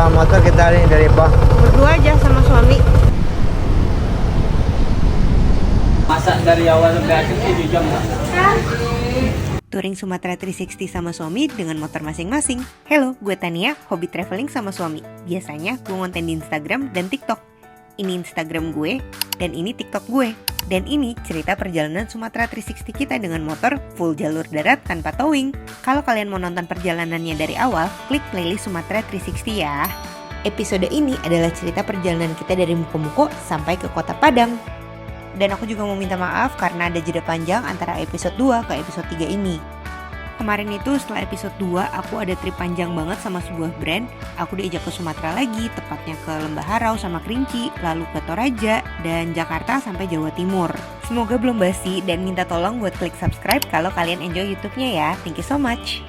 bawa motor kita hari ini dari apa? Berdua aja sama suami. Masa dari awal sampai akhir 7 jam nggak? Touring Sumatera 360 sama suami dengan motor masing-masing. Hello, gue Tania, hobi traveling sama suami. Biasanya gue ngonten di Instagram dan TikTok. Ini Instagram gue, dan ini TikTok gue. Dan ini cerita perjalanan Sumatera 360 kita dengan motor full jalur darat tanpa towing. Kalau kalian mau nonton perjalanannya dari awal, klik playlist Sumatera 360 ya. Episode ini adalah cerita perjalanan kita dari Mukomuko sampai ke Kota Padang. Dan aku juga mau minta maaf karena ada jeda panjang antara episode 2 ke episode 3 ini. Kemarin itu setelah episode 2 aku ada trip panjang banget sama sebuah brand. Aku diajak ke Sumatera lagi, tepatnya ke Lembah Harau sama Kerinci, lalu ke Toraja, dan Jakarta sampai Jawa Timur. Semoga belum basi dan minta tolong buat klik subscribe kalau kalian enjoy YouTube-nya ya. Thank you so much.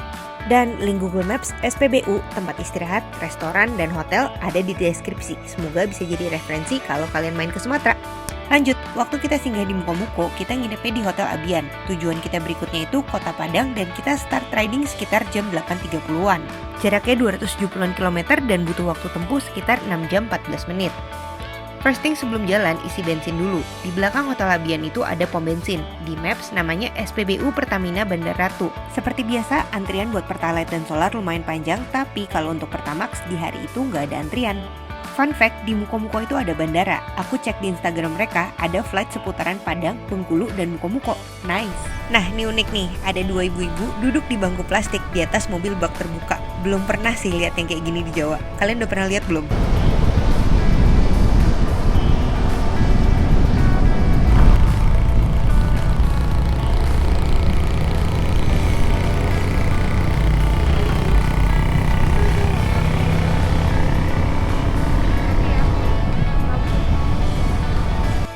Dan link Google Maps, SPBU, tempat istirahat, restoran, dan hotel ada di deskripsi. Semoga bisa jadi referensi kalau kalian main ke Sumatera. Lanjut, waktu kita singgah di Mukomuko, kita nginepnya di Hotel Abian. Tujuan kita berikutnya itu Kota Padang dan kita start riding sekitar jam 8.30-an. Jaraknya 270-an kilometer dan butuh waktu tempuh sekitar 6 jam 14 menit. First thing sebelum jalan, isi bensin dulu. Di belakang Hotel Abian itu ada pom bensin. Di Maps namanya SPBU Pertamina Bandar Ratu. Seperti biasa, antrian buat Pertalite dan Solar lumayan panjang, tapi kalau untuk Pertamax di hari itu nggak ada antrian. Fun fact, di Mukomuko itu ada bandara. Aku cek di Instagram mereka, ada flight seputaran Padang, Bengkulu, dan Mukomuko. Nice. Nah, ini unik nih. Ada 2 ibu-ibu duduk di bangku plastik di atas mobil bak terbuka. Belum pernah sih lihat yang kayak gini di Jawa. Kalian udah pernah lihat belum?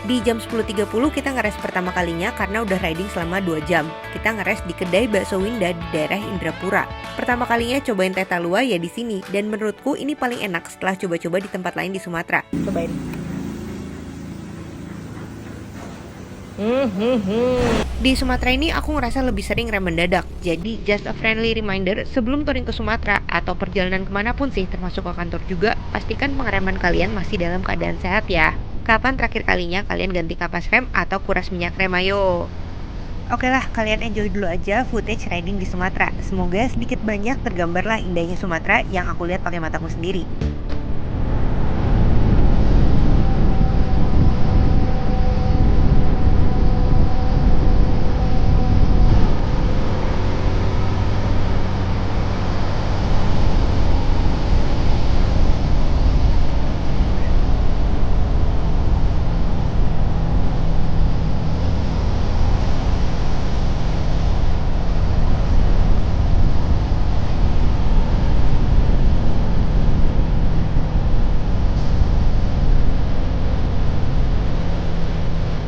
Di jam 10.30 kita ngeres pertama kalinya karena udah riding selama 2 jam. Kita ngeres di kedai bakso Winda di daerah Indrapura. Pertama kalinya cobain teh talua ya di sini, dan menurutku ini paling enak setelah coba-coba di tempat lain di Sumatera. Cobain. Di Sumatera ini aku ngerasa lebih sering rem mendadak. Jadi just a friendly reminder, sebelum touring ke Sumatera atau perjalanan kemanapun sih, termasuk ke kantor juga, pastikan pengereman kalian masih dalam keadaan sehat ya. Kapan terakhir kalinya kalian ganti kapas rem atau kuras minyak rem, ayo? Oke lah, kalian enjoy dulu aja footage riding di Sumatera. Semoga sedikit banyak tergambarlah indahnya Sumatera yang aku lihat pakai mataku sendiri.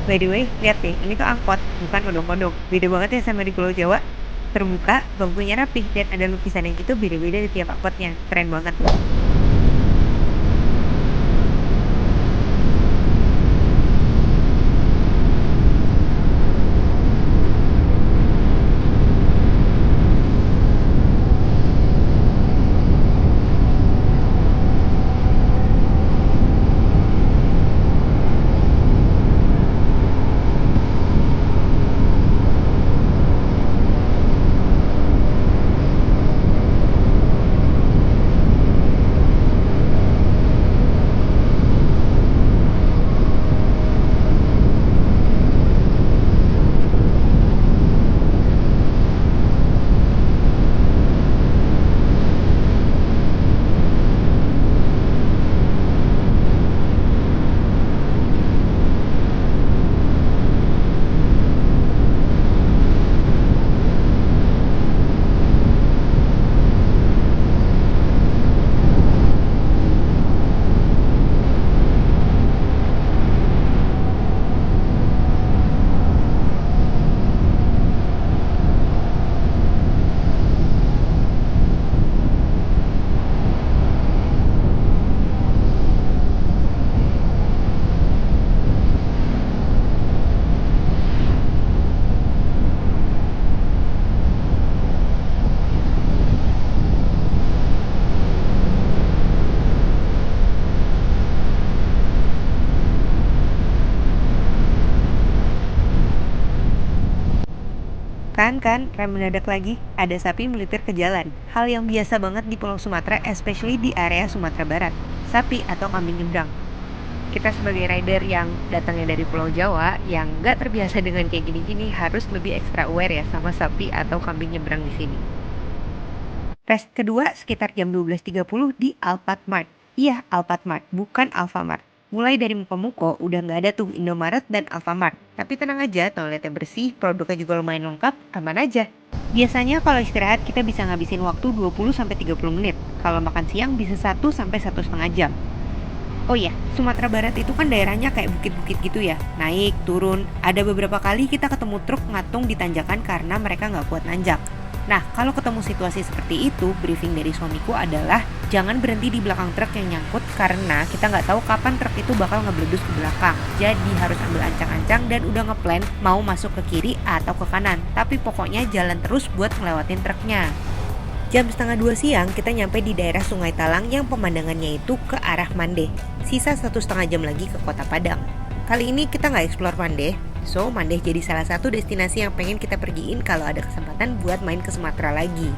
By the way, lihat deh, ini tuh angkot, bukan odong-odong. Beda banget ya sama di Pulau Jawa. Terbuka, bangkunya rapih, dan ada lukisan yang gitu beda-beda di tiap angkotnya. Keren banget. Kan, rem mendadak lagi. Ada sapi melipir ke jalan. Hal yang biasa banget di Pulau Sumatera, especially di area Sumatera Barat. Sapi atau kambing nyebrang. Kita sebagai rider yang datangnya dari Pulau Jawa, yang nggak terbiasa dengan kayak gini-gini, harus lebih extra aware ya sama sapi atau kambing nyebrang di sini. Rest kedua sekitar jam 12.30 di Alfamart. Iya, Alfamart, bukan Alfamart. Mulai dari Muko udah nggak ada tuh Indomaret dan Alfamart. Tapi tenang aja, toiletnya bersih, produknya juga lumayan lengkap, aman aja. Biasanya kalau istirahat kita bisa ngabisin waktu 20-30 menit. Kalau makan siang bisa 1-1,5 jam. Oh iya, Sumatera Barat itu kan daerahnya kayak bukit-bukit gitu ya. Naik, turun. Ada beberapa kali kita ketemu truk ngatung di tanjakan karena mereka nggak kuat nanjak. Nah, kalau ketemu situasi seperti itu, briefing dari suamiku adalah jangan berhenti di belakang truk yang nyangkut karena kita nggak tahu kapan truk itu bakal ngebledus ke belakang. Jadi harus ambil ancang-ancang dan udah ngeplan mau masuk ke kiri atau ke kanan. Tapi pokoknya jalan terus buat ngelewatin truknya. Jam 1:30 siang kita nyampe di daerah Sungai Talang yang pemandangannya itu ke arah Mandeh. Sisa 1,5 jam lagi ke Kota Padang. Kali ini kita nggak explore Mandeh, so Mandeh jadi salah satu destinasi yang pengen kita pergiin kalau ada kesempatan buat main ke Sumatera lagi.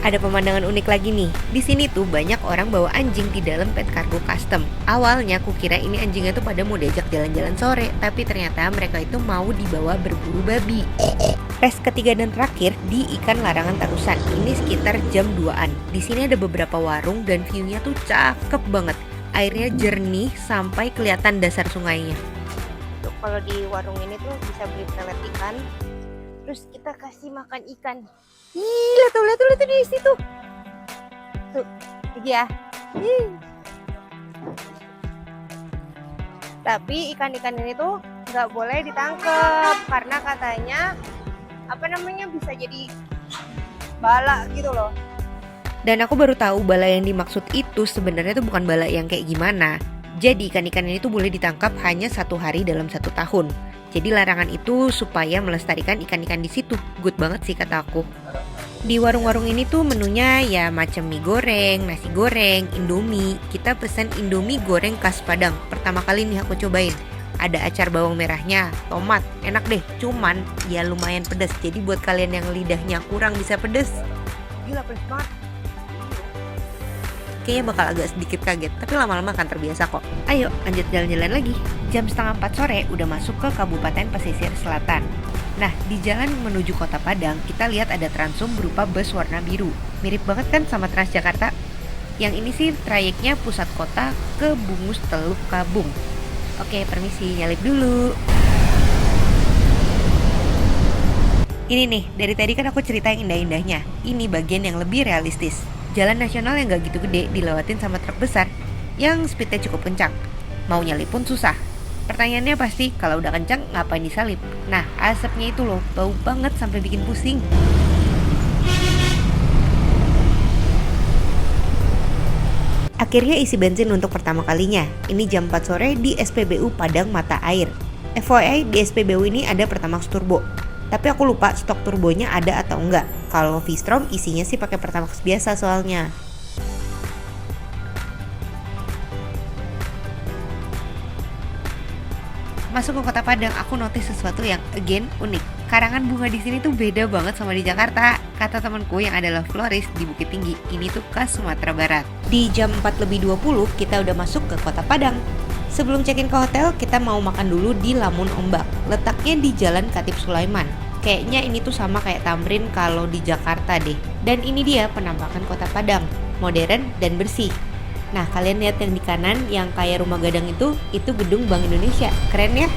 Ada pemandangan unik lagi nih. Di sini tuh banyak orang bawa anjing di dalam pet cargo custom. Awalnya aku kira ini anjingnya tuh pada mau diajak jalan-jalan sore, tapi ternyata mereka itu mau dibawa berburu babi. Rest ketiga dan terakhir di ikan larangan Tarusan. Ini sekitar jam 2-an. Di sini ada beberapa warung dan view-nya tuh cakep banget. Airnya jernih sampai kelihatan dasar sungainya. Tuh, kalau di warung ini tuh bisa beli pelet ikan. Terus kita kasih makan ikan. Ih, lihat tuh di situ. Tuh, lagi ya. Tapi ikan-ikan ini tuh nggak boleh ditangkap karena katanya bisa jadi bala gitu loh. Dan aku baru tahu bala yang dimaksud itu sebenarnya tuh bukan bala yang kayak gimana. Jadi ikan-ikan ini tuh boleh ditangkap hanya 1 hari dalam 1 tahun. Jadi larangan itu supaya melestarikan ikan-ikan di situ. Good banget sih kata aku. Di warung-warung ini tuh menunya ya macam mie goreng, nasi goreng, indomie. Kita pesen indomie goreng khas Padang. Pertama kali nih aku cobain. Ada acar bawang merahnya, tomat, enak deh. Cuman ya lumayan pedas. Jadi buat kalian yang lidahnya kurang bisa pedas, gila pedas banget. Kayaknya bakal agak sedikit kaget, tapi lama-lama akan terbiasa kok. Ayo lanjut jalan-jalan lagi. Jam 3:30 sore udah masuk ke Kabupaten Pesisir Selatan. Nah, di jalan menuju Kota Padang, kita lihat ada Transum berupa bus warna biru. Mirip banget kan sama Transjakarta? Yang ini sih trayeknya pusat kota ke Bungus Teluk Kabung. Oke, permisi, nyalip dulu. Ini nih, dari tadi kan aku cerita yang indah-indahnya. Ini bagian yang lebih realistis. Jalan nasional yang gak gitu gede dilewatin sama truk besar yang speednya cukup kencang. Mau nyalip pun susah. Pertanyaannya pasti, kalau udah kencang ngapain disalip? Nah, asapnya itu loh, bau banget sampai bikin pusing. Akhirnya isi bensin untuk pertama kalinya. Ini jam 4 sore di SPBU Padang Mata Air. FYI, di SPBU ini ada Pertamax Turbo. Tapi aku lupa stok turbonya ada atau enggak. Kalau V-Strom isinya sih pakai Pertamax biasa soalnya. Masuk ke Kota Padang, aku notice sesuatu yang again unik. Karangan bunga di sini tuh beda banget sama di Jakarta. Kata temanku yang adalah florist di Bukit Tinggi, ini tuh khas Sumatera Barat. Di jam 4:20 kita udah masuk ke Kota Padang. Sebelum check-in ke hotel, kita mau makan dulu di Lamun Ombak. Letaknya di Jalan Katip Sulaiman. Kayaknya ini tuh sama kayak Tamrin kalau di Jakarta deh. Dan ini dia penampakan Kota Padang, modern dan bersih. Nah, kalian lihat yang di kanan yang kayak rumah gadang itu gedung Bank Indonesia. Keren ya?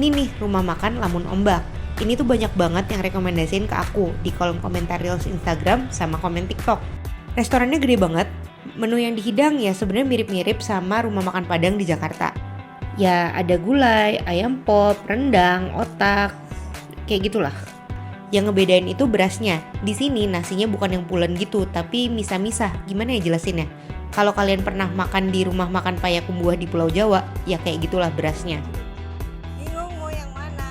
Ini nih rumah makan Lamun Ombak. Ini tuh banyak banget yang rekomendasiin ke aku di kolom komentar reels Instagram sama komen TikTok. Restorannya gede banget. Menu yang dihidang ya sebenarnya mirip-mirip sama rumah makan Padang di Jakarta. Ya ada gulai, ayam pop, rendang, otak, kayak gitulah. Yang ngebedain itu berasnya. Di sini nasinya bukan yang pulen gitu, tapi misah-misah. Gimana ya jelasinnya? Kalau kalian pernah makan di rumah makan payakum buah di Pulau Jawa, ya kayak gitulah berasnya. Bingung mau yang mana?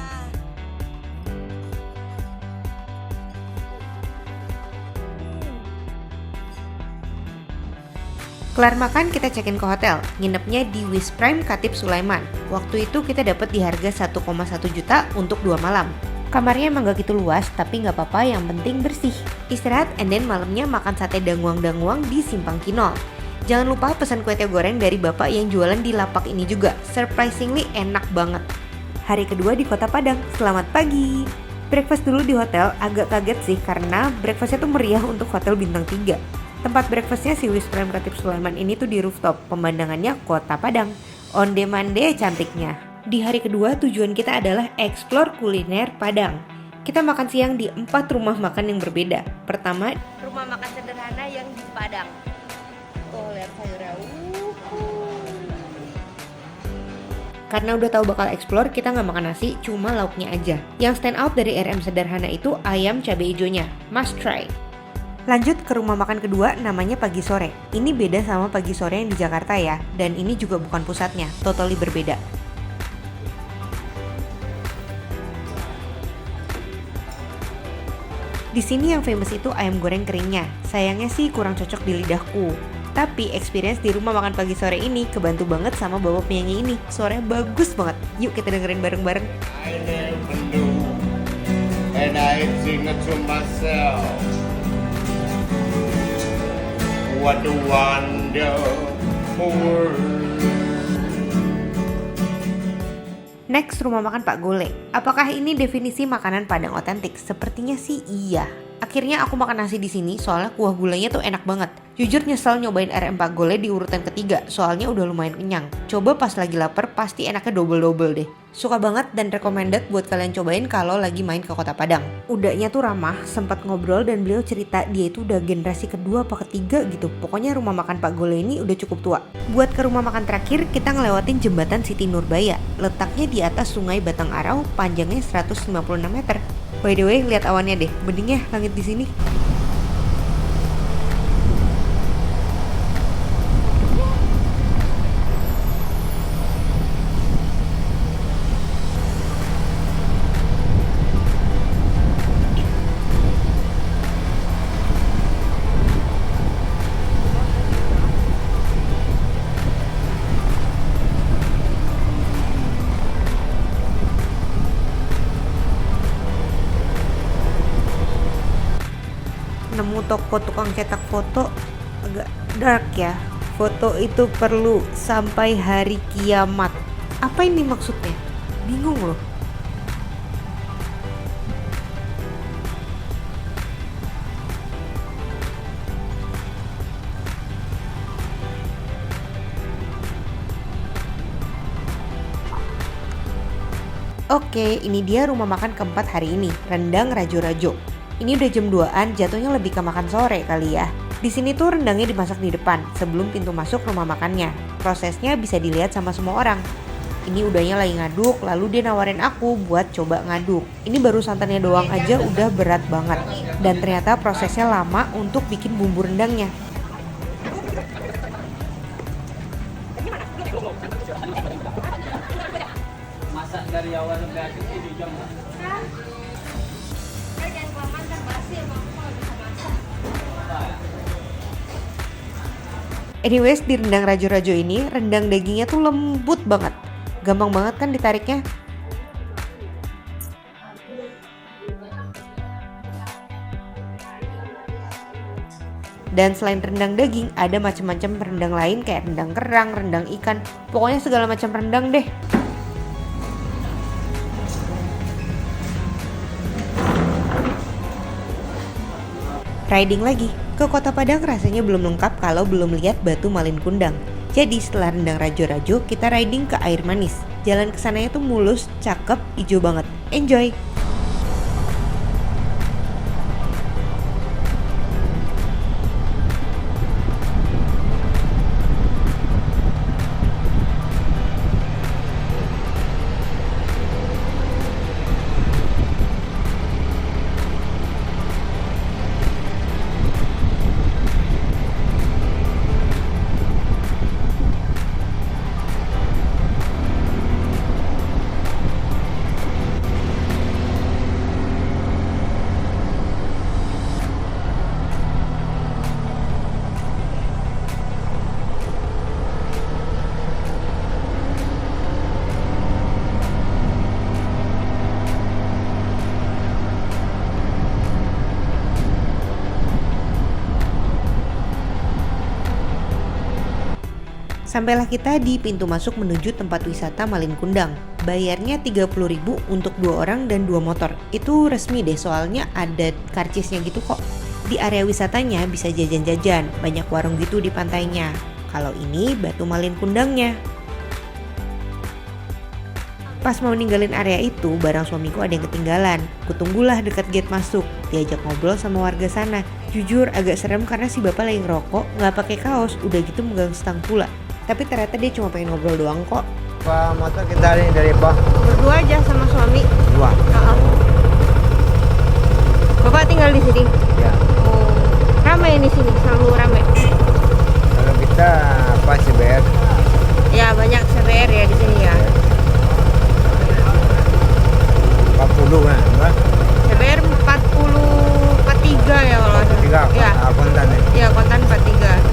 Kelar makan kita check-in ke hotel, nginepnya di Wis Prime Khatib Sulaiman. Waktu itu kita dapat di harga 1,1 juta untuk 2 malam. Kamarnya emang gak gitu luas, tapi gak apa-apa, yang penting bersih. Istirahat and then malamnya makan sate danguang-danguang di Simpang Kinol. Jangan lupa pesan kue teo goreng dari bapak yang jualan di lapak ini juga. Surprisingly enak banget. Hari kedua di Kota Padang, selamat pagi. Breakfast dulu di hotel, agak kaget sih karena breakfastnya tuh meriah untuk hotel bintang 3. Tempat breakfastnya si Wis Prime Khatib Sulaiman ini tuh di rooftop, pemandangannya Kota Padang. On demand deh cantiknya. Di hari kedua tujuan kita adalah explore kuliner Padang. Kita makan siang di 4 rumah makan yang berbeda. Pertama, Rumah makan sederhana yang di Padang. Tuh lihat sayurnya. karena udah tahu bakal explore, kita nggak makan nasi, cuma lauknya aja. Yang stand out dari RM sederhana itu ayam cabai hijaunya, must try. Lanjut ke rumah makan kedua, namanya Pagi Sore. Ini beda sama Pagi Sore yang di Jakarta ya, dan ini juga bukan pusatnya, totally berbeda. Di sini yang famous itu ayam goreng keringnya. Sayangnya sih kurang cocok di lidahku. Tapi experience di rumah makan Pagi Sore ini kebantu banget sama bapak penyanyi ini. Suaranya bagus banget. Yuk kita dengerin bareng-bareng. I never knew, and I sing it to myself. What a wonderful world. Next, rumah makan Pak Gole. Apakah ini definisi makanan Padang otentik? Sepertinya sih iya. Akhirnya aku makan nasi di sini soalnya kuah gulainya tuh enak banget. Jujur nyesel nyobain RM Pak Gole di urutan ketiga, soalnya udah lumayan kenyang. Coba pas lagi lapar, pasti enaknya double-double deh. Suka banget dan recommended buat kalian cobain kalau lagi main ke Kota Padang. Udahnya tuh ramah, sempat ngobrol dan beliau cerita dia itu udah generasi kedua apa ketiga gitu. Pokoknya rumah makan Pak Gole ini udah cukup tua. Buat ke rumah makan terakhir, kita ngelewatin jembatan Siti Nurbaya. Letaknya di atas sungai Batang Arau, panjangnya 156 meter. By the way, lihat awannya deh, beningnya langit di sini. Nemu toko tukang cetak foto agak dark ya. Foto itu perlu sampai hari kiamat. Apa ini maksudnya? Bingung loh. Oke, ini dia rumah makan keempat hari ini, Rendang Rajo-Rajo. Ini udah jam 2-an, jatuhnya lebih ke makan sore kali ya. Di sini tuh rendangnya dimasak di depan, sebelum pintu masuk rumah makannya. Prosesnya bisa dilihat sama semua orang. Ini udahnya lagi ngaduk, lalu dia nawarin aku buat coba ngaduk. Ini baru santannya doang aja udah berat banget. Dan ternyata prosesnya lama untuk bikin bumbu rendangnya. Masak dari awal sampai akhir 7 jam lah. Anyways, di rendang Rajo-Rajo ini, rendang dagingnya tuh lembut banget. Gampang banget kan ditariknya. Dan selain rendang daging, ada macam-macam rendang lain kayak rendang kerang, rendang ikan. Pokoknya segala macam rendang deh. Riding lagi, ke Kota Padang rasanya belum lengkap kalau belum lihat Batu Malin Kundang. Jadi setelah rendang rajo-rajo, kita riding ke Air Manis. Jalan ke sananya tuh mulus, cakep, hijau banget. Enjoy! Sampailah kita di pintu masuk menuju tempat wisata Malin Kundang. Bayarnya 30.000 untuk 2 orang dan 2 motor. Itu resmi deh, soalnya ada karcisnya gitu kok. Di area wisatanya bisa jajan-jajan, banyak warung gitu di pantainya. Kalau ini Batu Malin Kundangnya. Pas mau ninggalin area itu, barang suamiku ada yang ketinggalan. Kutunggulah dekat gate masuk, diajak ngobrol sama warga sana. Jujur agak serem karena si bapak lagi ngerokok, nggak pakai kaos, udah gitu megang stang pula. Tapi ternyata dia cuma pengen ngobrol doang kok. Pak motor kita ini dari apa? Berdua aja sama suami. Dua. Bapak tinggal di sini. Ya. Oh, ramai di sini, selalu ramai. Kalau kita apa CBR? Ya banyak CBR ya di sini ya. 40 kan? Apa? CBR 43 ya kalau nggak salah. 43. Ya. Kontan ya. Ya kontan 43.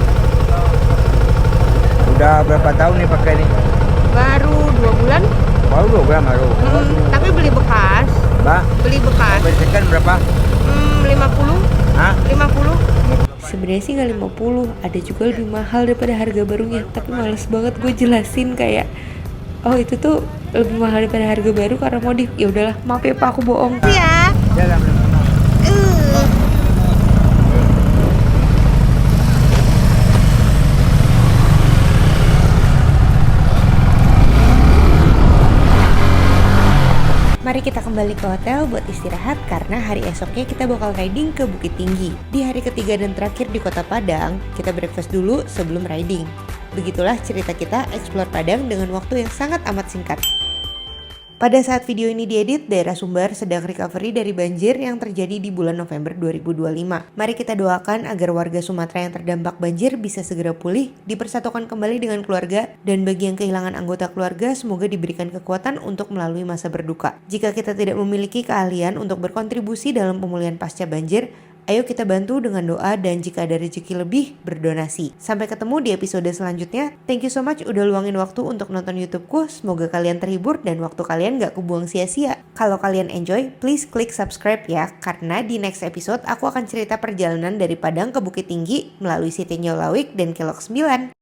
Udah berapa tahun nih pakai ini? Baru 2 bulan. Baru 2 bulan baru. Tapi beli bekas. Mbak? Beli bekas. Belikan berapa? 50. Hah? 50. Sebenarnya sih nggak 50, ada juga lebih mahal daripada harga barunya. Tapi males banget gue jelasin kayak, oh itu tuh lebih mahal daripada harga baru karena modif. Ya udahlah, maaf ya Pak, aku bohong. Ya. Jalan. Mari kita kembali ke hotel buat istirahat karena hari esoknya kita bakal riding ke Bukit Tinggi. Di hari ketiga dan terakhir di Kota Padang, kita breakfast dulu sebelum riding. Begitulah cerita kita explore Padang dengan waktu yang sangat amat singkat. Pada saat video ini diedit, daerah Sumbar sedang recovery dari banjir yang terjadi di bulan November 2025. Mari kita doakan agar warga Sumatera yang terdampak banjir bisa segera pulih, dipersatukan kembali dengan keluarga, dan bagi yang kehilangan anggota keluarga semoga diberikan kekuatan untuk melalui masa berduka. Jika kita tidak memiliki keahlian untuk berkontribusi dalam pemulihan pasca banjir, ayo kita bantu dengan doa dan jika ada rezeki lebih, berdonasi. Sampai ketemu di episode selanjutnya. Thank you so much udah luangin waktu untuk nonton YouTubeku. Semoga kalian terhibur dan waktu kalian gak kebuang sia-sia. Kalau kalian enjoy, please klik subscribe ya. Karena di next episode aku akan cerita perjalanan dari Padang ke Bukit Tinggi melalui Siti Nyolawik dan Kelok 9.